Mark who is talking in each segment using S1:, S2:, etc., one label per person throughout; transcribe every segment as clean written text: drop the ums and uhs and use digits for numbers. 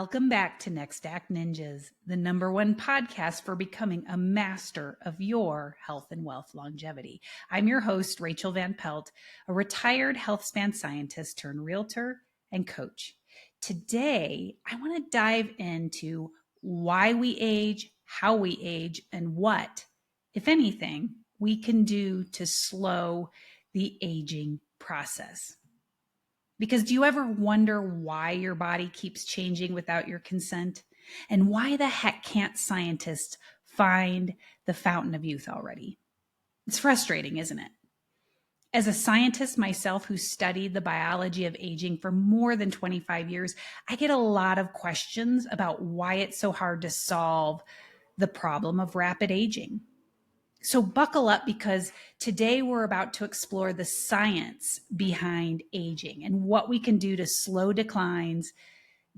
S1: Welcome back to Next Act Ninjas, the #1 podcast for becoming a master of your health and wealth longevity. I'm your host, Rachael Van Pelt, a retired health span scientist turned realtor and coach. Today, I want to dive into why we age, how we age, and what, if anything, we can do to slow the aging process. Because do you ever wonder why your body keeps changing without your consent? And why the heck can't scientists find the fountain of youth already? It's frustrating, isn't it? As a scientist myself who studied the biology of aging for more than 25 years, I get a lot of questions about why it's so hard to solve the problem of rapid aging. So buckle up, because today we're about to explore the science behind aging and what we can do to slow declines,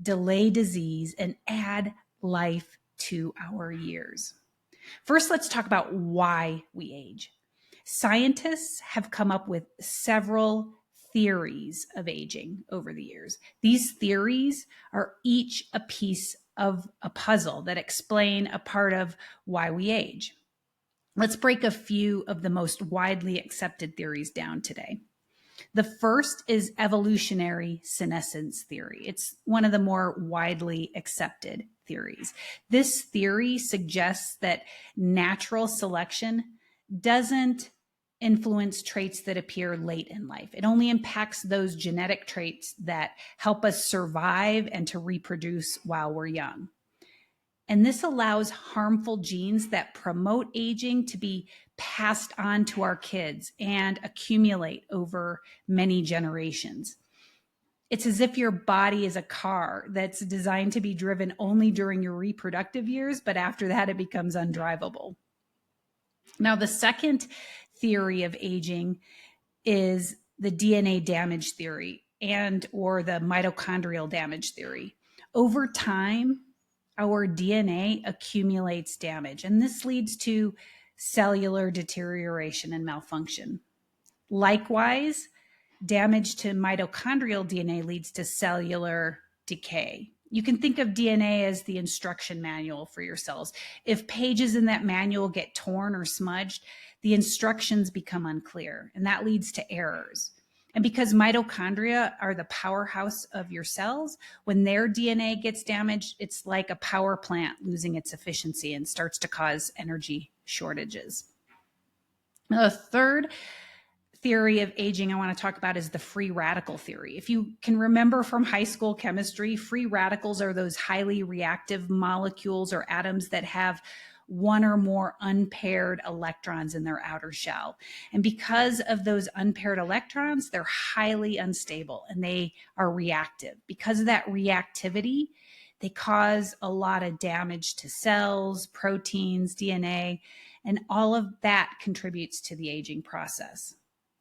S1: delay disease, and add life to our years. First, let's talk about why we age. Scientists have come up with several theories of aging over the years. These theories are each a piece of a puzzle that explain a part of why we age. Let's break a few of the most widely accepted theories down today. The first is evolutionary senescence theory. It's one of the more widely accepted theories. This theory suggests that natural selection doesn't influence traits that appear late in life. It only impacts those genetic traits that help us survive and to reproduce while we're young. And this allows harmful genes that promote aging to be passed on to our kids and accumulate over many generations. It's as if your body is a car that's designed to be driven only during your reproductive years, but after that it becomes undrivable. Now, the second theory of aging is the DNA damage theory or the mitochondrial damage theory. Over time, our DNA accumulates damage, and this leads to cellular deterioration and malfunction. Likewise, damage to mitochondrial DNA leads to cellular decay. You can think of DNA as the instruction manual for your cells. If pages in that manual get torn or smudged, the instructions become unclear, and that leads to errors. And because mitochondria are the powerhouse of your cells, when their DNA gets damaged, it's like a power plant losing its efficiency and starts to cause energy shortages. Now, the third theory of aging I want to talk about is the free radical theory. If you can remember from high school chemistry, free radicals are those highly reactive molecules or atoms that have one or more unpaired electrons in their outer shell. And because of those unpaired electrons, they're highly unstable and they are reactive. Because of that reactivity, they cause a lot of damage to cells, proteins, DNA, and all of that contributes to the aging process.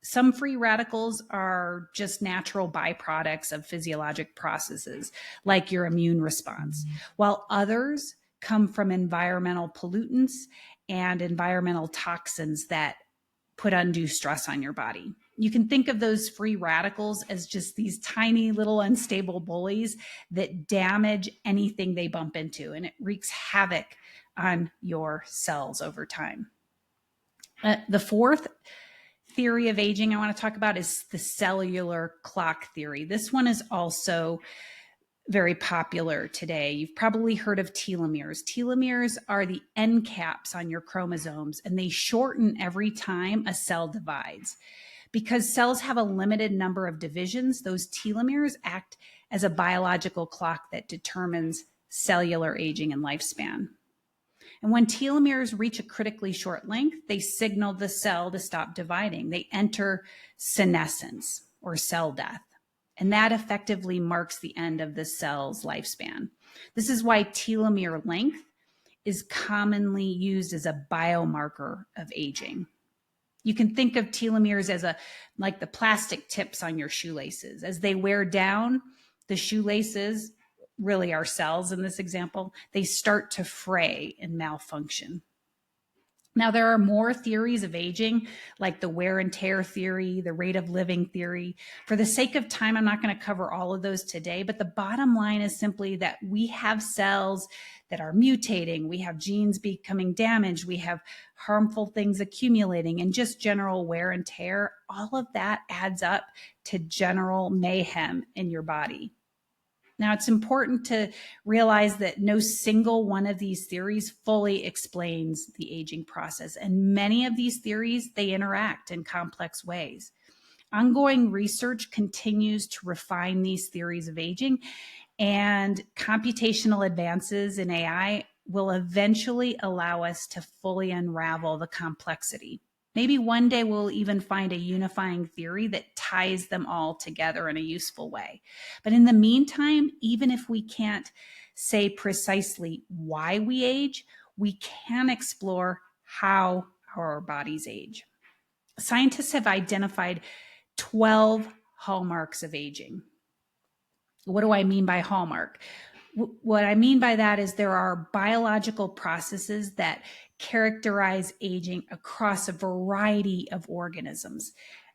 S1: Some free radicals are just natural byproducts of physiologic processes, like your immune response, while others come from environmental pollutants and environmental toxins that put undue stress on your body. You can think of those free radicals as just these tiny little unstable bullies that damage anything they bump into, and it wreaks havoc on your cells over time. The fourth theory of aging I want to talk about is the cellular clock theory. This one is also very popular today. You've probably heard of telomeres. Telomeres are the end caps on your chromosomes, and they shorten every time a cell divides. Because cells have a limited number of divisions, those telomeres act as a biological clock that determines cellular aging and lifespan. And when telomeres reach a critically short length, they signal the cell to stop dividing. They enter senescence or cell death. And that effectively marks the end of the cell's lifespan. This is why telomere length is commonly used as a biomarker of aging. You can think of telomeres as like the plastic tips on your shoelaces. As they wear down, the shoelaces, really our cells in this example, they start to fray and malfunction. Now, there are more theories of aging, like the wear and tear theory, the rate of living theory. For the sake of time, I'm not going to cover all of those today, but the bottom line is simply that we have cells that are mutating, we have genes becoming damaged, we have harmful things accumulating, and just general wear and tear. All of that adds up to general mayhem in your body. Now, it's important to realize that no single one of these theories fully explains the aging process, and many of these theories, they interact in complex ways. Ongoing research continues to refine these theories of aging, and computational advances in AI will eventually allow us to fully unravel the complexity. Maybe one day we'll even find a unifying theory that ties them all together in a useful way. But in the meantime, even if we can't say precisely why we age, we can explore how our bodies age. Scientists have identified 12 hallmarks of aging. What do I mean by hallmark? What I mean by that is there are biological processes that characterize aging across a variety of organisms,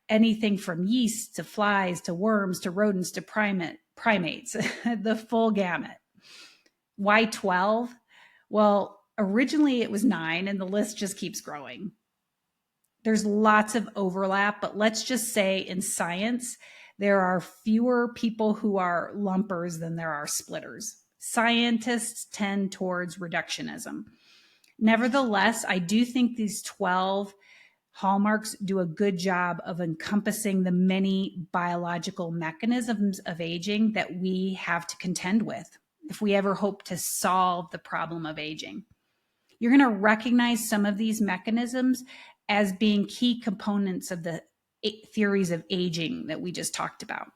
S1: anything from yeast to flies to worms to rodents to primates, the full gamut. Why 12? Well, originally it was 9, and the list just keeps growing. There's lots of overlap, but let's just say in science, there are fewer people who are lumpers than there are splitters. Scientists tend towards reductionism. Nevertheless, I do think these 12 hallmarks do a good job of encompassing the many biological mechanisms of aging that we have to contend with if we ever hope to solve the problem of aging. You're going to recognize some of these mechanisms as being key components of the theories of aging that we just talked about.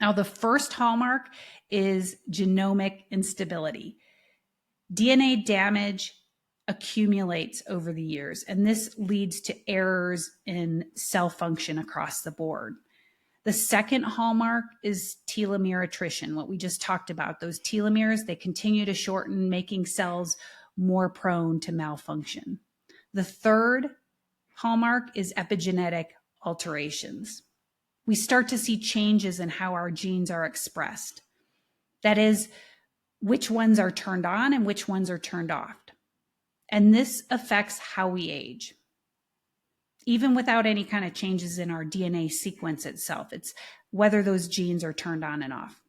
S1: Now, the first hallmark is genomic instability. DNA damage accumulates over the years, and this leads to errors in cell function across the board. The second hallmark is telomere attrition, what we just talked about. Those telomeres, they continue to shorten, making cells more prone to malfunction. The third hallmark is epigenetic alterations. We start to see changes in how our genes are expressed. That is, which ones are turned on and which ones are turned off. And this affects how we age. Even without any kind of changes in our DNA sequence itself, it's whether those genes are turned on and off.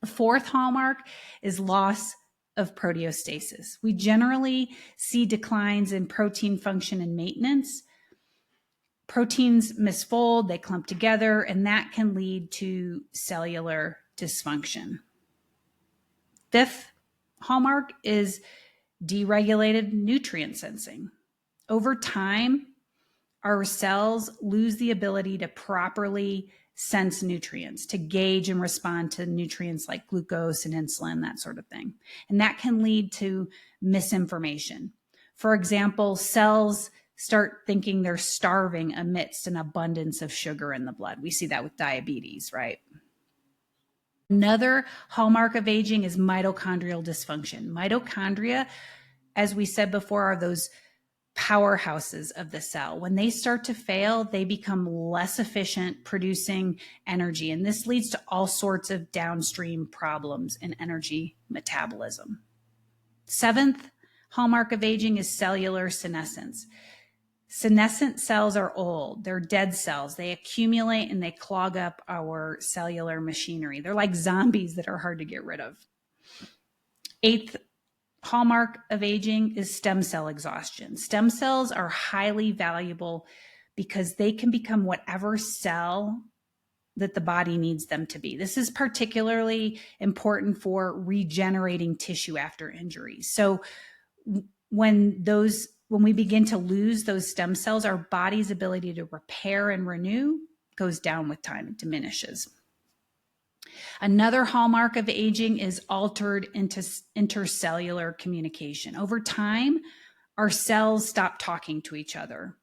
S1: The fourth hallmark is loss of proteostasis. We generally see declines in protein function and maintenance. Proteins misfold, they clump together, and that can lead to cellular dysfunction. Fifth hallmark is deregulated nutrient sensing. Over time, our cells lose the ability to properly sense nutrients, to gauge and respond to nutrients like glucose and insulin, that sort of thing. And that can lead to misinformation. For example, cells start thinking they're starving amidst an abundance of sugar in the blood. We see that with diabetes, right? Another hallmark of aging is mitochondrial dysfunction. Mitochondria, as we said before, are those powerhouses of the cell. When they start to fail, they become less efficient producing energy. And this leads to all sorts of downstream problems in energy metabolism. Seventh hallmark of aging is cellular senescence. Senescent cells are old. They're dead cells. They accumulate and they clog up our cellular machinery. They're like zombies that are hard to get rid of. Eighth hallmark of aging is stem cell exhaustion. Stem cells are highly valuable because they can become whatever cell that the body needs them to be. This is particularly important for regenerating tissue after injuries. So when we begin to lose those stem cells, our body's ability to repair and renew goes down with time, it diminishes. Another hallmark of aging is altered intercellular communication. Over time, our cells stop talking to each other.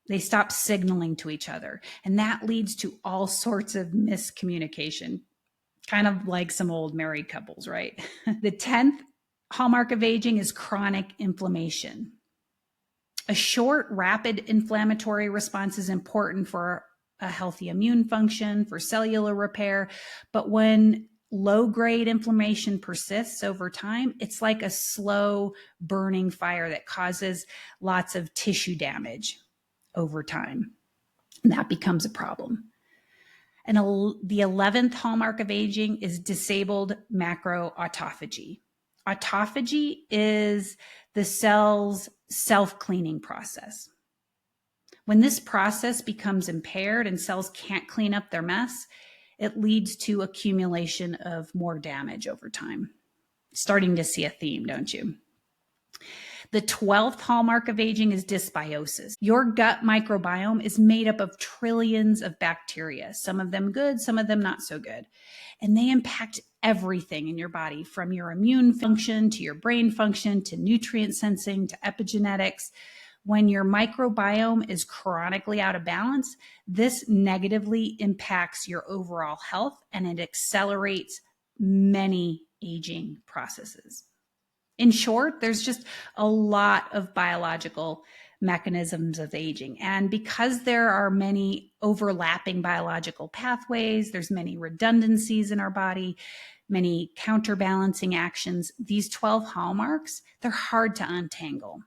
S1: They stop signaling to each other, and that leads to all sorts of miscommunication, kind of like some old married couples, right? The 10th hallmark of aging is chronic inflammation. A short, rapid inflammatory response is important for a healthy immune function, for cellular repair. But when low-grade inflammation persists over time, it's like a slow burning fire that causes lots of tissue damage over time. And that becomes a problem. And the 11th hallmark of aging is disabled macroautophagy. Autophagy is the cell's self-cleaning process. When this process becomes impaired and cells can't clean up their mess, it leads to accumulation of more damage over time. Starting to see a theme, don't you? The 12th hallmark of aging is dysbiosis. Your gut microbiome is made up of trillions of bacteria, some of them good, some of them not so good. And they impact everything in your body, from your immune function to your brain function to nutrient sensing to epigenetics. When your microbiome is chronically out of balance, this negatively impacts your overall health and it accelerates many aging processes. In short, there's just a lot of biological mechanisms of aging. And because there are many overlapping biological pathways, there's many redundancies in our body, many counterbalancing actions, these 12 hallmarks, they're hard to untangle.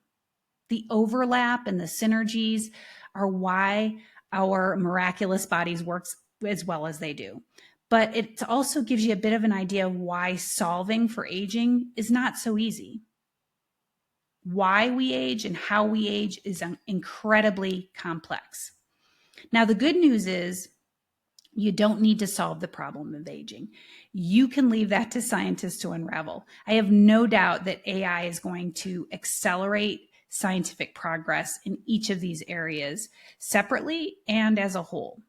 S1: The overlap and the synergies are why our miraculous bodies work as well as they do. But it also gives you a bit of an idea of why solving for aging is not so easy. Why we age and how we age is incredibly complex. Now, the good news is you don't need to solve the problem of aging. You can leave that to scientists to unravel. I have no doubt that AI is going to accelerate scientific progress in each of these areas separately and as a whole.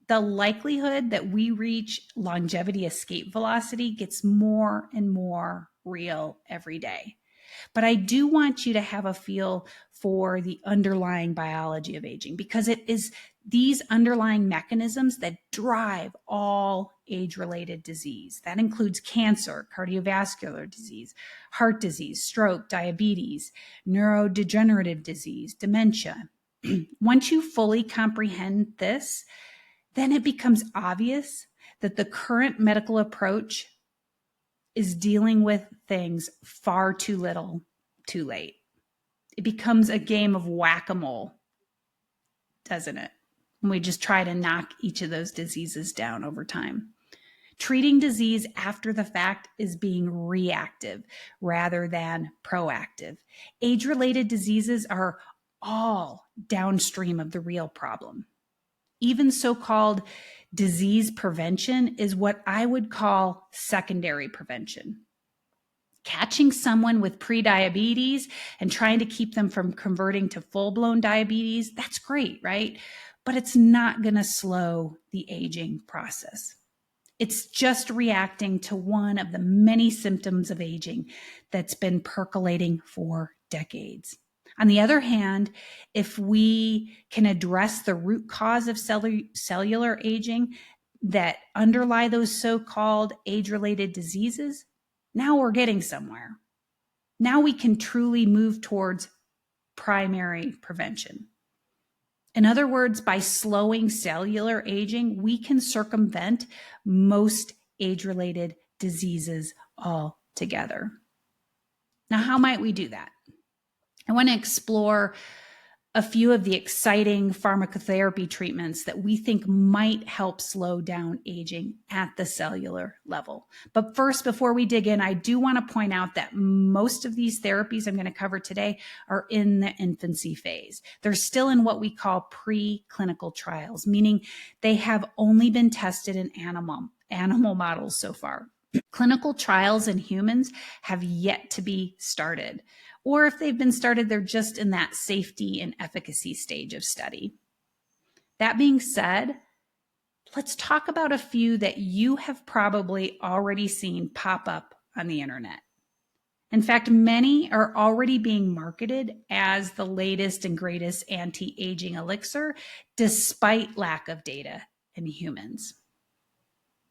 S1: The likelihood that we reach longevity escape velocity gets more and more real every day. But I do want you to have a feel for the underlying biology of aging, because it is these underlying mechanisms that drive all age-related disease. That includes cancer, cardiovascular disease, heart disease, stroke, diabetes, neurodegenerative disease, dementia. Once you fully comprehend this, then it becomes obvious that the current medical approach is dealing with things far too little, too late. It becomes a game of whack-a-mole, doesn't it? And we just try to knock each of those diseases down over time. Treating disease after the fact is being reactive rather than proactive. Age-related diseases are all downstream of the real problem. Even so-called disease prevention is what I would call secondary prevention. Catching someone with prediabetes and trying to keep them from converting to full-blown diabetes, that's great, right? But it's not going to slow the aging process. It's just reacting to one of the many symptoms of aging that's been percolating for decades. On the other hand, if we can address the root cause of cellular aging that underlie those so-called age-related diseases, now we're getting somewhere. Now we can truly move towards primary prevention. In other words, by slowing cellular aging, we can circumvent most age-related diseases altogether. Now, how might we do that? I want to explore a few of the exciting pharmacotherapy treatments that we think might help slow down aging at the cellular level. But first, before we dig in, I do want to point out that most of these therapies I'm going to cover today are in the infancy phase. They're still in what we call preclinical trials, meaning they have only been tested in animal models so far. Clinical trials in humans have yet to be started. Or if they've been started, they're just in that safety and efficacy stage of study. That being said, let's talk about a few that you have probably already seen pop up on the internet. In fact, many are already being marketed as the latest and greatest anti-aging elixir, despite lack of data in humans.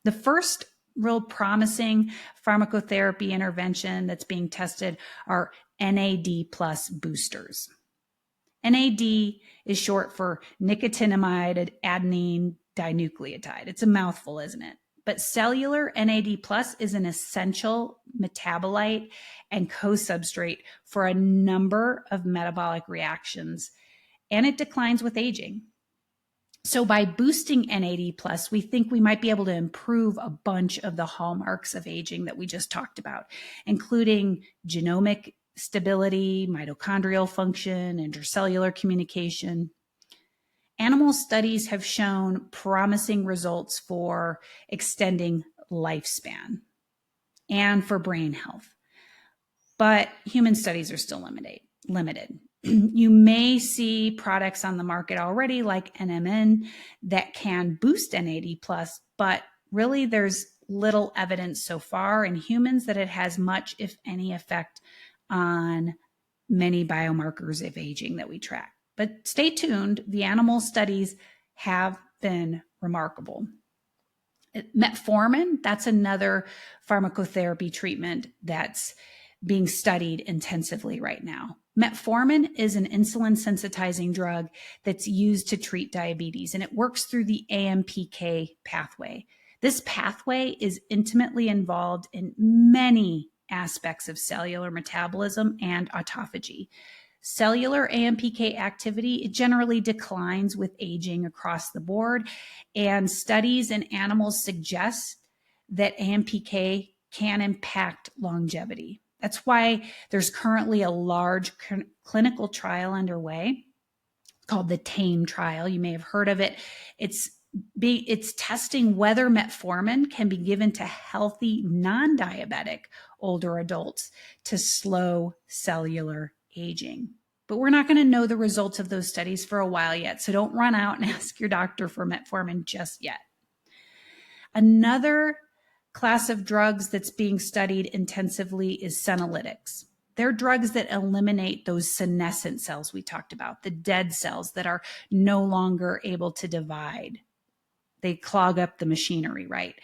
S1: The first real promising pharmacotherapy intervention that's being tested are NAD+ boosters. NAD is short for nicotinamide adenine dinucleotide. It's a mouthful, isn't it? But cellular NAD plus is an essential metabolite and co-substrate for a number of metabolic reactions, and it declines with aging. So by boosting NAD plus, we think we might be able to improve a bunch of the hallmarks of aging that we just talked about, including genomic stability, mitochondrial function, intercellular communication. Animal studies have shown promising results for extending lifespan and for brain health, but human studies are still limited. You may see products on the market already like NMN that can boost NAD+, but really there's little evidence so far in humans that it has much, if any, effect on many biomarkers of aging that we track. But stay tuned. The animal studies have been remarkable. Metformin, that's another pharmacotherapy treatment that's being studied intensively right now. Metformin is an insulin sensitizing drug that's used to treat diabetes, and it works through the AMPK pathway. This pathway is intimately involved in many aspects of cellular metabolism and autophagy. Cellular AMPK activity, it generally declines with aging across the board, and studies in animals suggest that AMPK can impact longevity. That's why there's currently a large clinical trial underway called the TAME trial. You may have heard of it. It's testing whether metformin can be given to healthy, non-diabetic older adults to slow cellular aging. But we're not going to know the results of those studies for a while yet, so don't run out and ask your doctor for metformin just yet. Another class of drugs that's being studied intensively is senolytics. They're drugs that eliminate those senescent cells we talked about, the dead cells that are no longer able to divide. They clog up the machinery, right?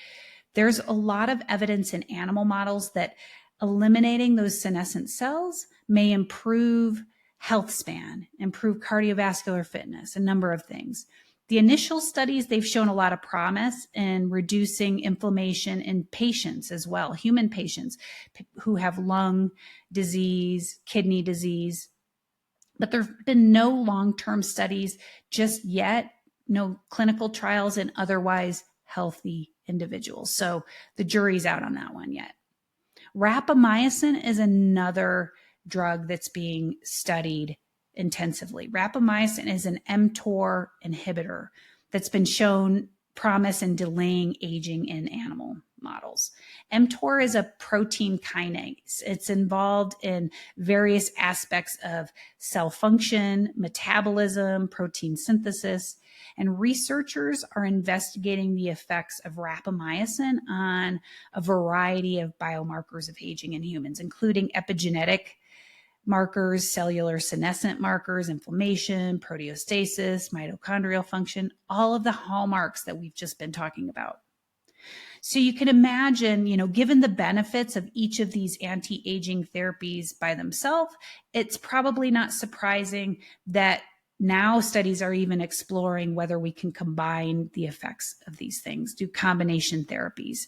S1: There's a lot of evidence in animal models that eliminating those senescent cells may improve health span, improve cardiovascular fitness, a number of things. The initial studies, they've shown a lot of promise in reducing inflammation in patients as well, human patients who have lung disease, kidney disease. But there have been no long-term studies just yet, no clinical trials in otherwise healthy individuals. So the jury's out on that one yet. Rapamycin is another drug that's being studied intensively. Rapamycin is an mTOR inhibitor that's been shown promise in delaying aging in animal models. mTOR is a protein kinase. It's involved in various aspects of cell function, metabolism, protein synthesis, and researchers are investigating the effects of rapamycin on a variety of biomarkers of aging in humans, including epigenetic markers, cellular senescent markers, inflammation, proteostasis, mitochondrial function, all of the hallmarks that we've just been talking about. So you can imagine, given the benefits of each of these anti-aging therapies by themselves, it's probably not surprising that now studies are even exploring whether we can combine the effects of these things, do combination therapies,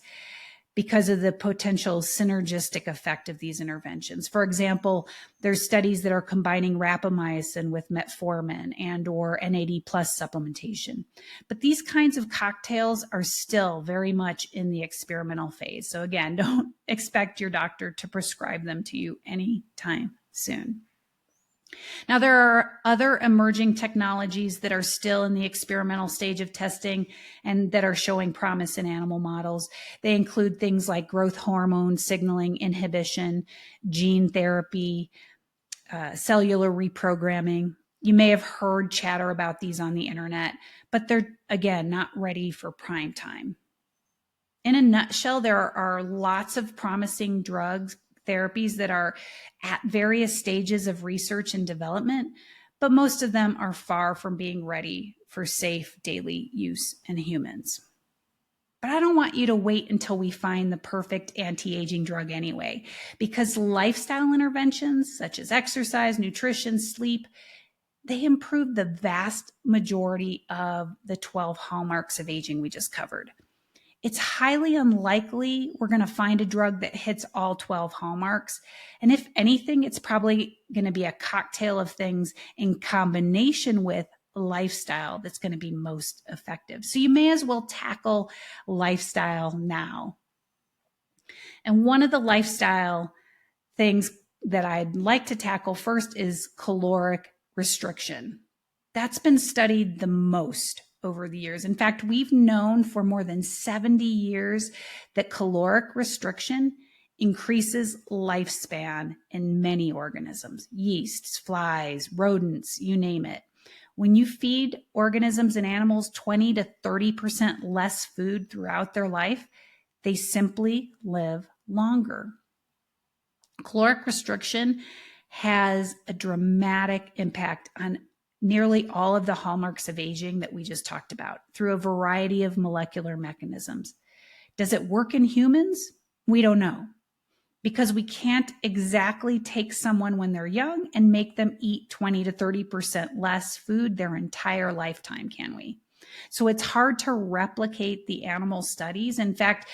S1: because of the potential synergistic effect of these interventions. For example, there's studies that are combining rapamycin with metformin and or NAD plus supplementation. But these kinds of cocktails are still very much in the experimental phase. So again, don't expect your doctor to prescribe them to you anytime soon. Now, there are other emerging technologies that are still in the experimental stage of testing and that are showing promise in animal models. They include things like growth hormone signaling inhibition, gene therapy, cellular reprogramming. You may have heard chatter about these on the internet, but they're, again, not ready for prime time. In a nutshell, there are lots of promising drugs, therapies that are at various stages of research and development, but most of them are far from being ready for safe daily use in humans. But I don't want you to wait until we find the perfect anti-aging drug anyway, because lifestyle interventions such as exercise, nutrition, sleep, they improve the vast majority of the 12 hallmarks of aging we just covered. It's highly unlikely we're going to find a drug that hits all 12 hallmarks. And if anything, it's probably going to be a cocktail of things in combination with lifestyle that's going to be most effective. So you may as well tackle lifestyle now. And one of the lifestyle things that I'd like to tackle first is caloric restriction. That's been studied the most over the years. In fact, we've known for more than 70 years that caloric restriction increases lifespan in many organisms, yeasts, flies, rodents, you name it. When you feed organisms and animals 20 to 30% less food throughout their life, they simply live longer. Caloric restriction has a dramatic impact on nearly all of the hallmarks of aging that we just talked about through a variety of molecular mechanisms. Does it work in humans? We don't know, because we can't exactly take someone when they're young and make them eat 20 to 30% less food their entire lifetime, can we? So it's hard to replicate the animal studies. In fact,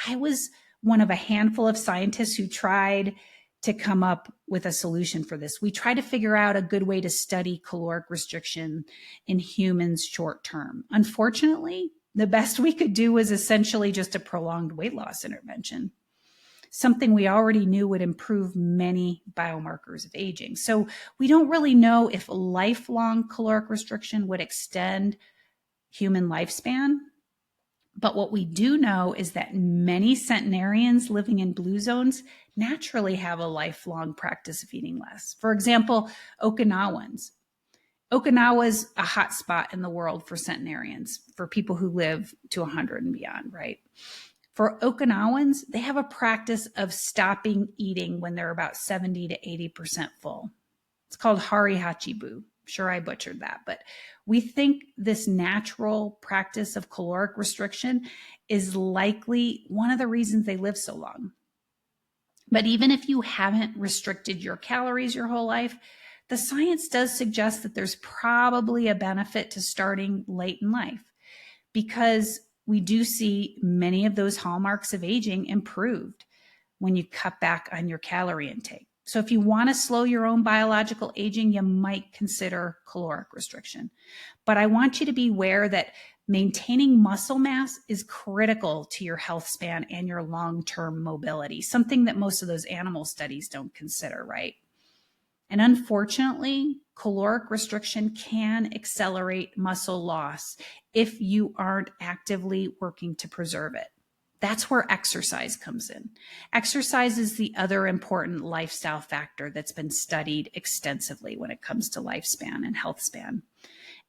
S1: I was one of a handful of scientists who tried to come up with a solution for this. We try to figure out a good way to study caloric restriction in humans short term. Unfortunately, the best we could do was essentially just a prolonged weight loss intervention, something we already knew would improve many biomarkers of aging. So we don't really know if lifelong caloric restriction would extend human lifespan. But what we do know is that many centenarians living in blue zones naturally have a lifelong practice of eating less. For example, Okinawans. Okinawa's a hot spot in the world for centenarians, for people who live to 100 and beyond, right? For Okinawans, they have a practice of stopping eating when they're about 70 to 80% full. It's called Hari Hachibu. Sure, I butchered that, but we think this natural practice of caloric restriction is likely one of the reasons they live so long. But even if you haven't restricted your calories your whole life, the science does suggest that there's probably a benefit to starting late in life, because we do see many of those hallmarks of aging improved when you cut back on your calorie intake. So if you want to slow your own biological aging, you might consider caloric restriction. But I want you to be aware that maintaining muscle mass is critical to your health span and your long-term mobility, something that most of those animal studies don't consider, right? And unfortunately, caloric restriction can accelerate muscle loss if you aren't actively working to preserve it. That's where exercise comes in. Exercise is the other important lifestyle factor that's been studied extensively when it comes to lifespan and health span.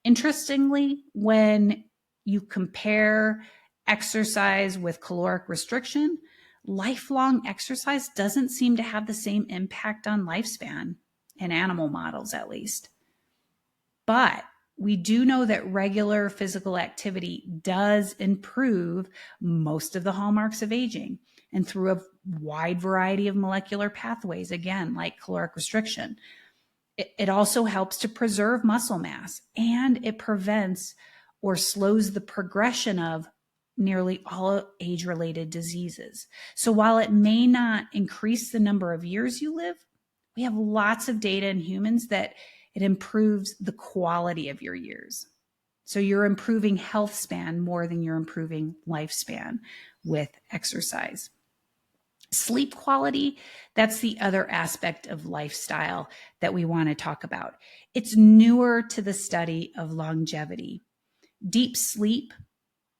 S1: Interestingly, when you compare exercise with caloric restriction, lifelong exercise doesn't seem to have the same impact on lifespan, in animal models at least. But we do know that regular physical activity does improve most of the hallmarks of aging, and through a wide variety of molecular pathways, again, like caloric restriction. It also helps to preserve muscle mass, and it prevents or slows the progression of nearly all age-related diseases. So while it may not increase the number of years you live, we have lots of data in humans that it improves the quality of your years. So you're improving health span more than you're improving lifespan with exercise. Sleep quality, that's the other aspect of lifestyle that we want to talk about. It's newer to the study of longevity. Deep sleep,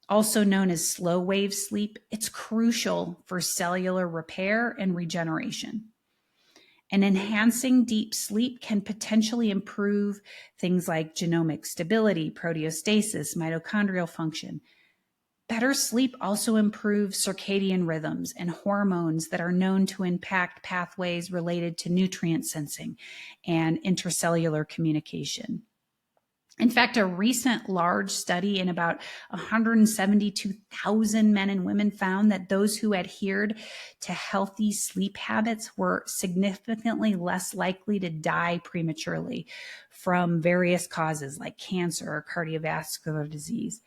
S1: also known as slow wave sleep, it's crucial for cellular repair and regeneration. And enhancing deep sleep can potentially improve things like genomic stability, proteostasis, mitochondrial function. Better sleep also improves circadian rhythms and hormones that are known to impact pathways related to nutrient sensing and intracellular communication. In fact, a recent large study in about 172,000 men and women found that those who adhered to healthy sleep habits were significantly less likely to die prematurely from various causes like cancer or cardiovascular disease.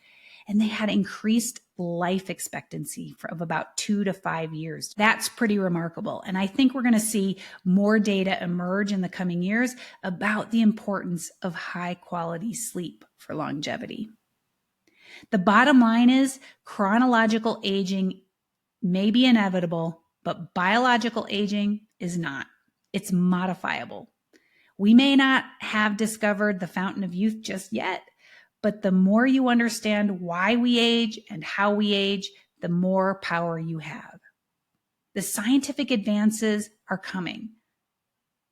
S1: And they had increased life expectancy of about 2 to 5 years. That's pretty remarkable. And I think we're going to see more data emerge in the coming years about the importance of high quality sleep for longevity. The bottom line is chronological aging may be inevitable, but biological aging is not. It's modifiable. We may not have discovered the fountain of youth just yet, but the more you understand why we age and how we age, the more power you have. The scientific advances are coming,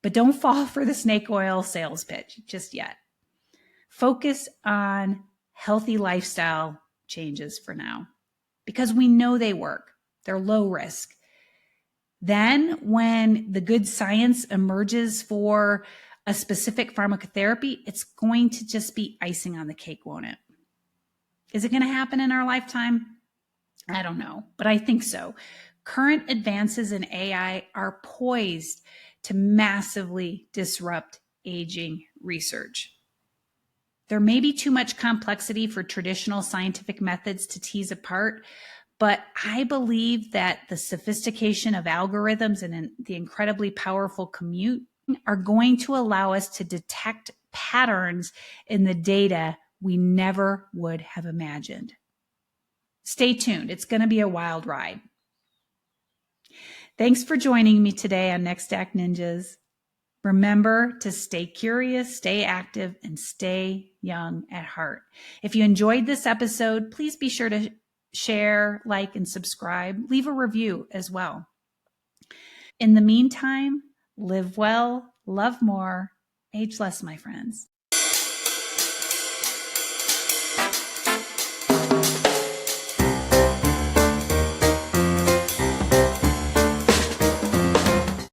S1: but don't fall for the snake oil sales pitch just yet. Focus on healthy lifestyle changes for now because we know they work. They're low risk. Then when the good science emerges for a specific pharmacotherapy, it's going to just be icing on the cake, won't it? Is it going to happen in our lifetime? I don't know, but I think so. Current advances in AI are poised to massively disrupt aging research. There may be too much complexity for traditional scientific methods to tease apart, but I believe that the sophistication of algorithms and the incredibly powerful compute are going to allow us to detect patterns in the data we never would have imagined. Stay tuned. It's going to be a wild ride. Thanks for joining me today on Next Act Ninjas. Remember to stay curious, stay active, and stay young at heart. If you enjoyed this episode, please be sure to share, like, and subscribe. Leave a review as well. In the meantime, live well, love more, age less, my friends.